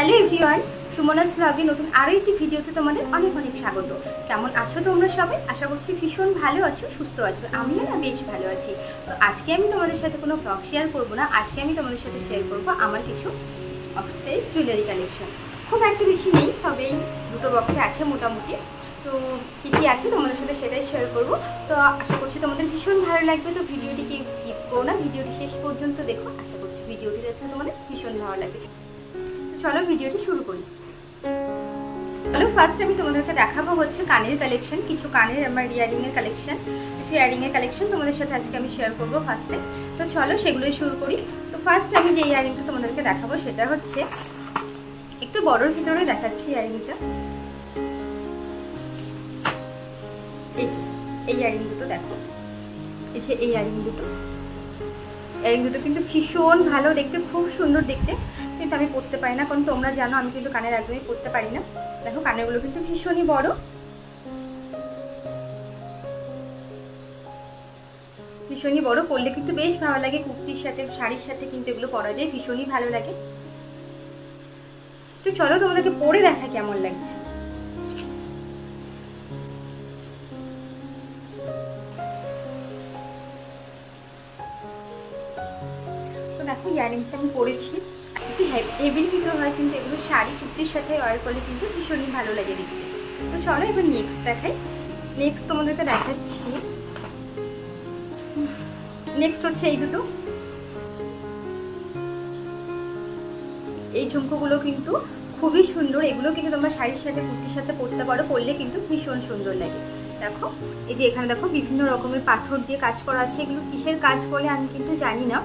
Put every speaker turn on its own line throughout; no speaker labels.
Hello everyone, Sumana's ব্লগে নতুন আরও একটি ভিডিওতে তোমাদের অনেক অনেক স্বাগত। কেমন আছো তোমরা সবাই? আশা করছি ভীষণ ভালো আছো, সুস্থ আছো। আমিও না বেশ ভালো আছি। তো আজকে আমি তোমাদের সাথে কোনো ব্লগ শেয়ার করবো না, আজকে আমি তোমাদের সাথে শেয়ার করবো আমার কিছু অক্সিডাইজ জুয়েলারি কালেকশন। খুব একটা বেশি নেই, তবে দুটো বক্সে আছে মোটামুটি। তো কী কী আছে তোমাদের সাথে সেটাই শেয়ার করবো। তো আশা করছি তোমাদের ভীষণ ভালো লাগবে। তো ভিডিওটিকে স্কিপ করো না, ভিডিওটি শেষ পর্যন্ত দেখো। আশা করছি ভিডিওটি দেখে তোমাদের ভীষণ ভালো লাগবে। চলো ভিডিওটি শুরু করি। চলো ফার্স্ট আমি তোমাদেরকে দেখাবো হচ্ছে কানের কালেকশন, কিছু কানের আমার ইয়ারিংয়ের কালেকশন, কিছু ইয়ারিংয়ের কালেকশন তোমাদের সাথে আজকে আমি শেয়ার করবো ফার্স্টে। তো চলো সেগুলোই শুরু করি। তো ফার্স্ট আমি যে ইয়ারিংটা তোমাদেরকে দেখাবো সেটা হচ্ছে একটু বড়োর ভিতরে দেখাচ্ছি ইয়ারিংটা। এই ইয়ারিং দুটো দেখো, এই যে এই ইয়ারিং দুটো কিন্তু ভীষণ ভালো দেখতে, খুব সুন্দর দেখতে। কিন্তু আমি পরতে পারি না, কারণ তোমরা জানো আমি কিন্তু কানের একদমই পরতে পারি না। দেখো কানেরগুলো কিন্তু ভীষণই বড়, ভীষণই বড়। পরলে কিন্তু বেশ ভালো লাগে, কুর্তির সাথে শাড়ির সাথে কিন্তু এগুলো পরা যায়, ভীষণই ভালো লাগে। তো চলো তোমাদেরকে পরে দেখা কেমন লাগছে। তো দেখো ইয়ারিংটা আমি পরেছি, একটু হেভির ভিতর হয়, কিন্তু এগুলো শাড়ি কুর্তির সাথে ওয়ার করলে কিন্তু ভীষণই ভালো লাগে দেখতে। তো চলো এবার নেক্সট দেখাই। নেক্সট তোমাদেরকে দেখাচ্ছি, নেক্সট হচ্ছে এই দুটো। এই ঝুমকোগুলো কিন্তু খুবই সুন্দর, এগুলো কিন্তু তোমরা শাড়ির সাথে কুর্তির সাথে পরতে পারো, পরলে কিন্তু ভীষণ সুন্দর লাগে। দেখো এই যে এখানে দেখো বিভিন্ন রকমের পাথর দিয়ে কাজ করা আছে, এগুলো কিসের কাজ বলে আমি কিন্তু জানি না।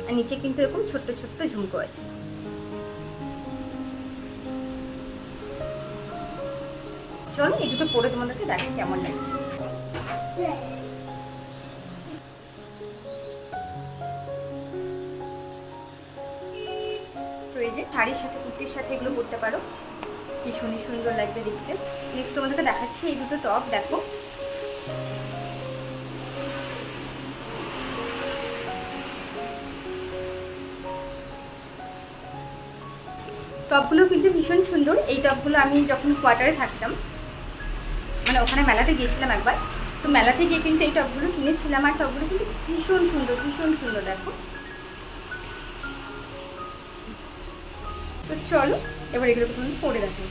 আর নিচে কিন্তু এরকম ছোট্ট ছোট্ট ঝুমকো আছে। চলো এই দুটো পরে তোমাদেরকে দেখো কেমন লাগছে। তো এই যে শাড়ির সাথে কুর্তির সাথে এগুলো পরতে পারো, ভীষণই সুন্দর লাগবে দেখতে। নেক্সট তোমাদেরকে দেখাচ্ছি এই দুটো টপ। দেখো টপগুলো কিন্তু ভীষণ সুন্দর। এই টপগুলো আমি যখন কোয়ার্টারে থাকতাম, মানে ওখানে মেলাতে গিয়েছিলাম একবার, তো মেলাতে গিয়ে কিন্তু এই টপগুলো কিনেছিলাম। আর টপগুলো কিন্তু ভীষণ সুন্দর, ভীষণ সুন্দর। দেখো তো চলো এবার এগুলো তুমি পরে দেখো।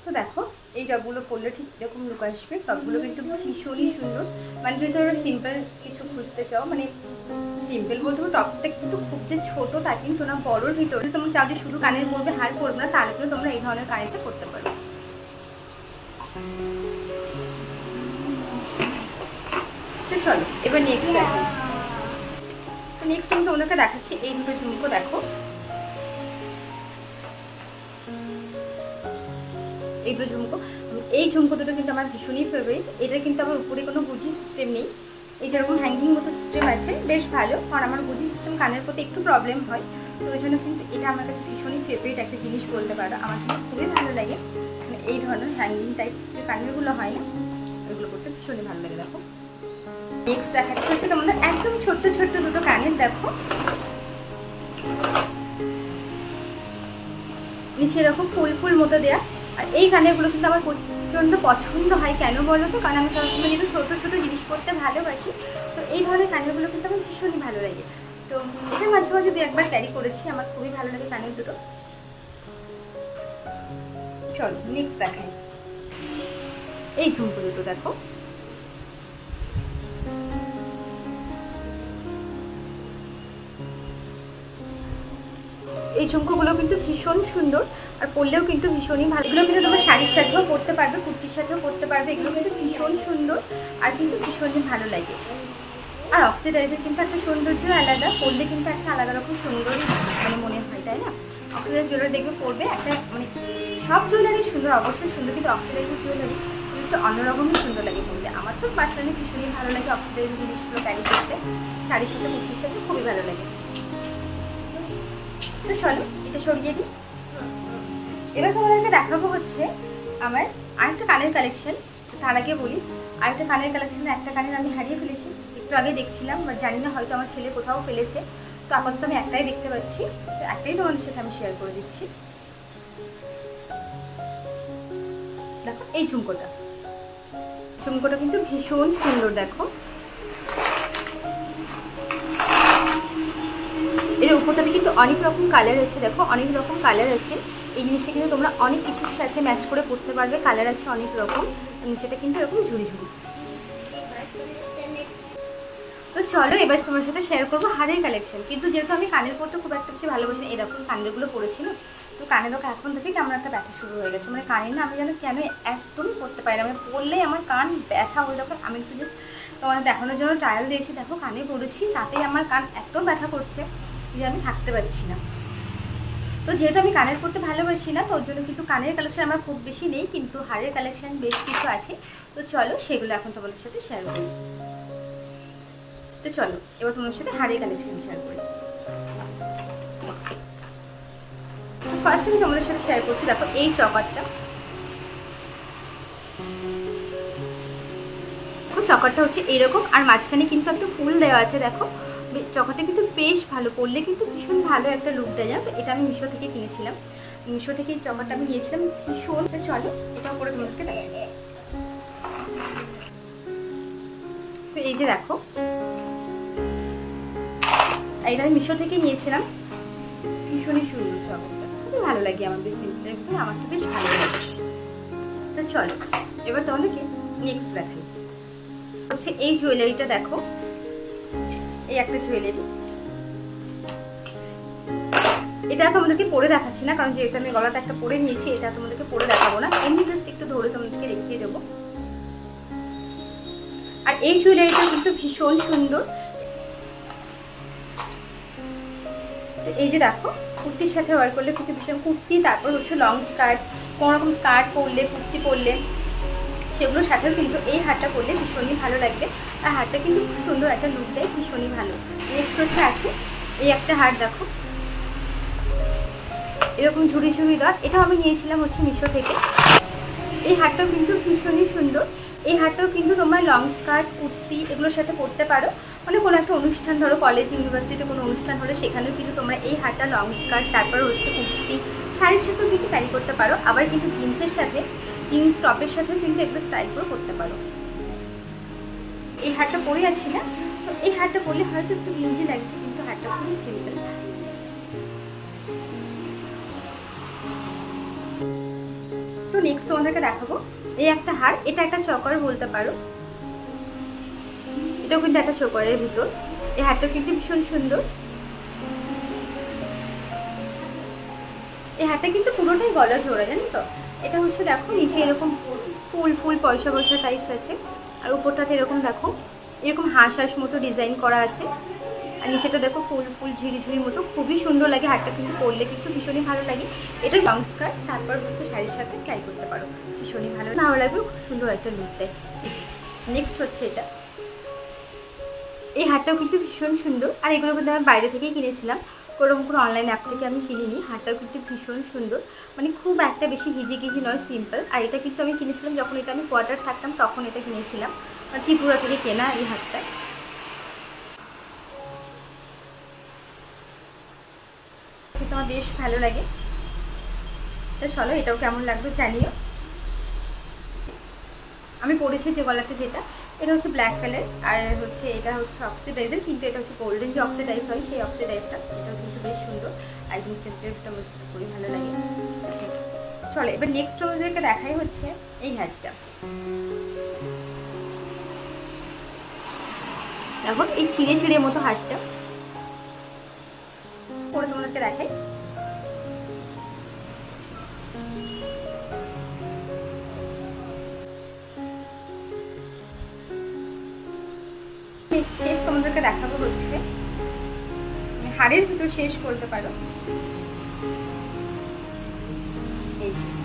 তো দেখো এই টপগুলো পরলে ঠিক এরকম লুক আসবে। টপগুলো কিন্তু ভীষণই সুন্দর। মানে যদি তোমরা সিম্পল কিছু খুঁজতে চাও, মানে সিম্পল বলতে টপটা কিন্তু খুব যে ছোট তা কিন্তু না, বড়োর ভিতরে তোমরা চাও যে শুধু কানের পরবে হার পরবে না, তাহলে কিন্তু তোমরা এই ধরনের কানেরটা করতে পারো। তো চলো এবার নেক্সট দেখো। তো নেক্সট আমি তোমাদেরকে দেখাচ্ছি এই দুটো ঝুমকো। দেখো এই দুটো ঝুমকো, এই ঝুমকো দুটো কিন্তু আমার ভীষণই ফেভারিট। এটা কিন্তু আমার উপরে কোনো গুজি সিস্টেম নেই, এই যেরকম হ্যাঙ্গিং মতো সিস্টেম আছে, বেশ ভালো। কারণ আমার গুজি সিস্টেম কানের প্রতি একটু প্রবলেম হয়, তো ওই জন্য কিন্তু এটা আমার কাছে ভীষণই ফেভারিট একটা জিনিস বলতে পারো। আমার কিন্তু খুবই ভালো লাগে, মানে এই ধরনের হ্যাঙ্গিং টাইপ যে কানেরগুলো হয় না, ওইগুলো করতে ভীষণই ভালো লাগে। দেখো নেক্সট দেখাচ্ছি হচ্ছে তোমাদের একদম ছোট্ট ছোট্ট দুটো কানের। দেখো নিচে এরকম ফুল ফুল মতো দেয়া। আর এই কানেরগুলো কিন্তু আমার প্রচণ্ড পছন্দ হয়, কেন বলো তো? কারণ আমি সবসময় যেহেতু ছোটো ছোটো জিনিস পরতে ভালোবাসি, তো এই ধরনের কানেরগুলো কিন্তু আমার ভীষণই ভালো লাগে। তো এটা মাঝে মাঝে যদি একবার ক্যারি করেছি, আমার খুবই ভালো লাগে কানের দুটো। চলো নেক্সট দেখাই এই ঝুমকো দুটো। দেখো এই ঝুমকোগুলো কিন্তু ভীষণ সুন্দর, আর পরলেও কিন্তু ভীষণই ভালো। এগুলো কিন্তু তোমরা শাড়ির সাথেও পরতে পারবে, কুর্তির সাথেও পরতে পারবে। এগুলো কিন্তু ভীষণ সুন্দর আর কিন্তু ভীষণই ভালো লাগে। আর অক্সিডাইজের কিন্তু একটা সৌন্দর্য আলাদা, পরলে কিন্তু একটা আলাদা রকম সুন্দর মানে মনে হয়, তাই না? অক্সিডাইজ জুয়েলারি দেখবে পরবে একটা, মানে সব জুয়েলারি সুন্দর, অবশ্যই সুন্দর, কিন্তু অক্সিডাইজের জুয়েলারি কিন্তু অন্যরকমই সুন্দর লাগে পরলে। আমার তো পার্সোনালি ভীষণই ভালো লাগে অক্সিডাইজের জিনিসগুলো ক্যারি করতে, শাড়ির সাথে কুর্তির সাথে খুবই ভালো লাগে। তো চলো এটা সরিয়ে দিই। এবার তোমাদেরকে দেখাবো হচ্ছে আমার আরেকটা কানের কালেকশন। তার আগে বলি আর একটা কানের কালেকশনে একটা কানের আমি হারিয়ে ফেলেছি, একটু আগে দেখছিলাম, বাট জানি না হয়তো আমার ছেলে কোথাও ফেলেছে। তো আপাতত আমি একটাই দেখতে পাচ্ছি, তো একটাই তোমাদের সাথে আমি শেয়ার করে দিচ্ছি। দেখো এই ঝুমকোটা কিন্তু ভীষণ সুন্দর। দেখো এর উপরটাতে কিন্তু অনেক রকম কালার আছে, দেখো অনেক রকম কালার আছে। এই জিনিসটা কিন্তু তোমরা অনেক কিছুর সাথে ম্যাচ করে পরতে পারবে, কালার আছে অনেক রকম। নিচেটা কিন্তু এরকম ঝুড়ি ঝুড়ি। তো চলো এবার তোমার সাথে শেয়ার করবো হারের কালেকশন। কিন্তু যেহেতু আমি কানের পরতে খুব একটা বেশি ভালোবাসি না, এরকম কানেরগুলো পরেছিল, তো কানের ওকে এখন থেকে কেমন একটা ব্যথা শুরু হয়ে গেছে। মানে কানে না আমি যেন কেন একদমই পরতে পারি না, মানে পরলেই আমার কান ব্যথা হয়ে যাবে। আমি একটু জাস্ট তোমাদের দেখানোর জন্য ট্রায়াল দিয়েছি, দেখো কানে পরেছি, তাতেই আমার কান এত ব্যথা করছে যে আমি থাকতে পারছি না। তো যেহেতু আমি কানের পরতে ভালোবাসি না, তো ওর জন্য কিন্তু কানের কালেকশন আমার খুব বেশি নেই, কিন্তু হারের কালেকশন বেশ কিছু আছে। তো চলো সেগুলো এখন তোমাদের সাথে শেয়ার করি। তো চলো এবার তোমার সাথে হারের কালেকশন শেয়ার করি। ফার্স্ট আমি তোমাদের সাথে শেয়ার করছি, দেখো এই চকারটা হচ্ছে এইরকম, আর মাঝখানে কিন্তু একটা ফুল দেওয়া আছে। দেখো চকারটা কিন্তু বেশ ভালো, পরলে কিন্তু ভীষণ ভালো একটা লুক দেয়। জানো তো এটা আমি মিশো থেকে কিনেছিলাম, মিশো থেকে এই চকারটা আমি নিয়েছিলাম ভীষণ। চলো এটাও করে তোমাদেরকে দেখাই। তো এই যে দেখো এটা আমি মিশো থেকে নিয়েছিলাম, ভীষণই সুন্দর চকারটা, খুবই ভালো লাগে আমার, বেশ সিম্পলের ভিতরে আমার তো বেশ ভালো লাগে। তো চলো এবার তোমাদেরকে নেক্সট দেখাই হচ্ছে এই জুয়েলারিটা। দেখো এই একটা জুয়েলারি, এটা তোমাদেরকে পরে দেখাচ্ছি না, কারণ যেহেতু আমি গলাটা একটা পরে নিয়েছি, এটা তোমাদেরকে পরে দেখাবো না, এমনি জাস্ট একটু ধরে তোমাদেরকে দেখিয়ে দেবো। আর এই জুয়েলারিটা কিন্তু ভীষণ সুন্দর। এই যে দেখো কুর্তির সাথে ওয়ার করলে কিন্তু ভীষণ, কুর্তি তারপর হচ্ছে লং স্কার্ট, কোনো রকম স্কার্ট পরলে, কুর্তি পরলে, সেগুলোর সাথেও কিন্তু এই হারটা পরলে ভীষণই ভালো লাগবে। আর হারটা কিন্তু খুব সুন্দর একটা লুক দেয়, ভীষণই ভালো। নেক্সট হচ্ছে আছে এই একটা হার, দেখো এরকম ঝুড়ি ঝুড়ি দেওয়া, এটাও আমি নিয়েছিলাম হচ্ছে মিশো থেকে। এই হারটাও কিন্তু ভীষণই সুন্দর। এই হারটাও কিন্তু তোমরা লং স্কার্ট, কুর্তি এগুলোর সাথে পরতে পারো। মানে কোনো একটা অনুষ্ঠান, ধরো কলেজ ইউনিভার্সিটিতে কোনো অনুষ্ঠান হলে সেখানেও কিন্তু তোমরা এই হারটা লং স্কার্ট তারপর হচ্ছে কুর্তি শাড়ির সাথেও কিন্তু ক্যারি করতে পারো। আবার কিন্তু জিন্সের সাথে, জিন্স টপের সাথেও কিন্তু এগুলো স্টাইল করে করতে পারো। এই হারটা পরে আছি না, তো এই হারটা পরলে হয়তো একটু ঘিঞ্জি লাগছে, কিন্তু হারটা খুবই সিম্পল। তো নেক্সট তোমাদেরকে দেখাবো এই একটা হার, এটা একটা চকার বলতে পারো, এটাও কিন্তু একটা চকারের ভিতর। এই হারটা কিন্তু ভীষণ সুন্দর। এই হারটা কিন্তু পুরোটাই গলা জোড়া, জানো তো। এটা হচ্ছে দেখো নিচে এরকম ফুল ফুল পয়সা পয়সা টাইপস আছে, আর উপরটাতে এরকম দেখো এরকম হাঁস হাঁস মতো ডিজাইন করা আছে, আর নিচেটা দেখো ফুল ফুল ঝিরি ঝিরির মতো, খুবই সুন্দর লাগে। হারটা কিন্তু পরলে কিন্তু ভীষণই ভালো লাগে। এটা লং স্কার্ট তারপর হচ্ছে শাড়ির সাথে ক্যারি করতে পারো, ভীষণই ভালো লাগবে, খুব সুন্দর একটা লুক দেয়। নেক্সট হচ্ছে এটা, এই হারটাও কিন্তু ভীষণ সুন্দর। আর এগুলো কিন্তু আমি বাইরে থেকেই কিনেছিলাম, কোনো অনলাইন অ্যাপ থেকে আমি কিনিনি। হারটাও কিন্তু ভীষণ সুন্দর, মানে খুব একটা বেশি হিজিগিজি নয়, সিম্পল। আর এটা কিন্তু আমি কিনেছিলাম যখন এটা আমি কোয়ার্টার থাকতাম, তখন এটা কিনেছিলাম, ত্রিপুরা থেকে কেনা এই হারটা। কিন্তু আমার বেশ ভালো লাগে। তো চলো এটাও কেমন লাগবে জানিও। আমি পরেছি যে গলাতে যেটা, এটা হচ্ছে ব্ল্যাক কালার, আর হচ্ছে এটা হচ্ছে অক্সিডাইজার, কিন্তু এটা হচ্ছে গোল্ডেন যে অক্সিডাইজ হয় সেই অক্সিডাইজটা। এটাও কিন্তু বেশ সুন্দর, একদম সিম্পলটা আমার খুবই ভালো লাগে। চলো এবার নেক্সট আমাদেরকে দেখাই হচ্ছে এই হারটা। দেখো এই ছিঁড়ে ছিঁড়ে মতো হারটা পরে তোমাদেরকে দেখাই। শেষ তোমাদেরকে দেখাবো হচ্ছে হাড়ের ভিতর শেষ বলতে পারো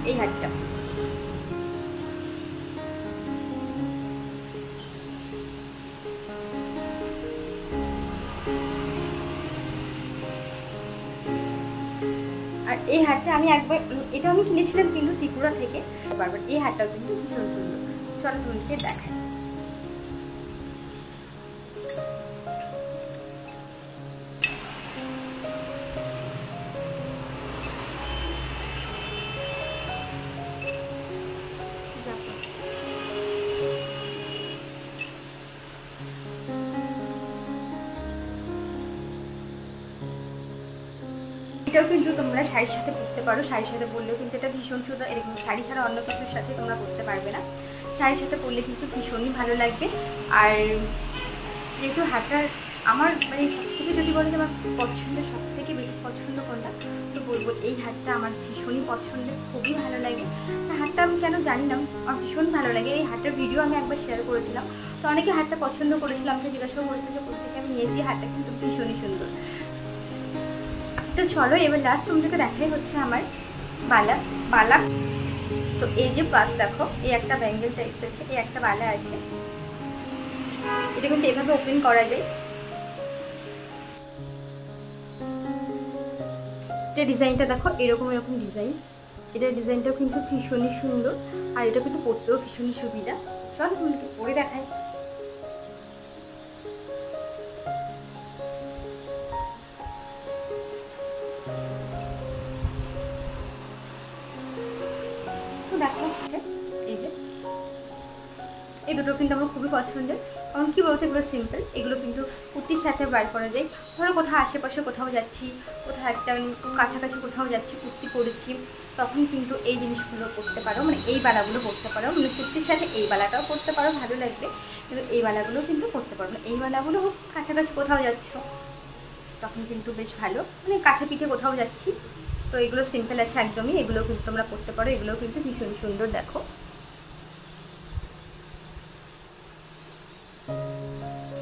এই হারটা। আর এই হারটা আমি একবার, এটা আমি কিনেছিলাম কিন্তু ত্রিপুরা থেকে, বারবার এই হারটাও কিন্তু ভীষণ সুন্দর। চলো তোমাকে দেখাই। এটাও কিন্তু তোমরা শাড়ির সাথে পরতে পারো, শাড়ির সাথে পরলেও কিন্তু এটা ভীষণ সুন্দর। এরকম শাড়ি ছাড়া অন্য কিছুর সাথে তোমরা পরতে পারবে না, শাড়ির সাথে পরলে কিন্তু ভীষণই ভালো লাগবে। আর যেহেতু হারটার আমার মানে সবথেকে যদি বলে যে আমার পছন্দের সবথেকে বেশি পছন্দ কোনটা, তো বলবো এই হারটা আমার ভীষণই পছন্দের, খুবই ভালো লাগে। হারটা আমি কেন জানি না, আমার ভীষণ ভালো লাগে। এই হারটার ভিডিও আমি একবার শেয়ার করেছিলাম, তো অনেকে হারটা পছন্দ করেছিলাম, আমাকে জিজ্ঞাসা করেছিল যে কোথা থেকে আমি নিয়েছি। হারটা কিন্তু ভীষণই সুন্দর। তো চলো এবার লাস্ট তোমাদেরকে দেখাই হচ্ছে আমার বালা। তো এই যে পাশ দেখো, এই একটা ব্যাঙ্গেল টাইপস আছে, এই একটা বালা আছে, এটা কিন্তু এভাবে ওপেন করা যায়। এটা ডিজাইনটা দেখো, এরকম ডিজাইন, এটা ডিজাইনটাও কিন্তু ভীষণই সুন্দর, আর এটা কিন্তু পরতেও ভীষণই সুবিধা। চলো তোমাদেরকে পরে দেখাই। তো দেখো এই যে এই দুটো কিন্তু আমার খুবই পছন্দের, কারণ কী বলতে এগুলো সিম্পল, এগুলো কিন্তু কুর্তির সাথে বার করা যায়। ধরো কোথাও আশেপাশে কোথাও যাচ্ছি, কোথাও একটা কাছাকাছি কোথাও যাচ্ছি, কুর্তি পরেছি, তখন কিন্তু এই জিনিসগুলো পরতে পারো, মানে এই বালাগুলো পরতে পারো। মানে কুর্তির সাথে এই বালাটাও পরতে পারো, ভালো লাগবে, কিন্তু এই বালাগুলো কিন্তু পরতে পারো না। এই বালাগুলো কাছাকাছি কোথাও যাচ্ছ তখন কিন্তু বেশ ভালো, মানে কাছে পিঠে কোথাও যাচ্ছি, তো এগুলো সিম্পল আছে একদমই, এগুলো কিন্তু তোমরা পরতে পারো, এগুলোও কিন্তু ভীষণ সুন্দর। দেখো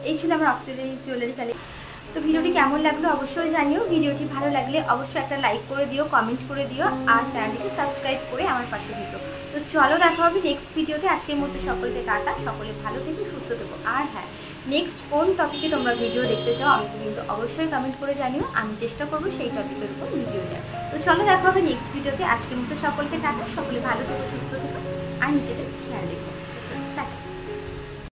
এই ছিল আমার অক্সিডাইজ জুয়েলারি কালেকশন। তো ভিডিওটি কেমন লাগলো অবশ্যই জানিও। ভিডিওটি ভালো লাগলে অবশ্যই একটা লাইক করে দিও, কমেন্ট করে দিও, আর চ্যানেলটিকে সাবস্ক্রাইব করে আমার পাশে দিও। তো চলো দেখা হবে নেক্সট ভিডিওতে। আজকের মতো সকলকে টাটা, সকলে ভালো থেকো, সুস্থ থেকো। আর হ্যাঁ, নেক্সট কোন টপিকে তোমরা ভিডিও দেখতে চাও আমাকে কিন্তু অবশ্যই কমেন্ট করে জানিও, আমি চেষ্টা করবো সেই টপিকের উপর ভিডিও দেওয়ার। তো চলো দেখা হবে নেক্সট ভিডিওতে। আজকের মতো সকলকে টাটা, সকলে ভালো থেকো, সুস্থ থেকো, আর নিজেদের খেয়াল রেখো।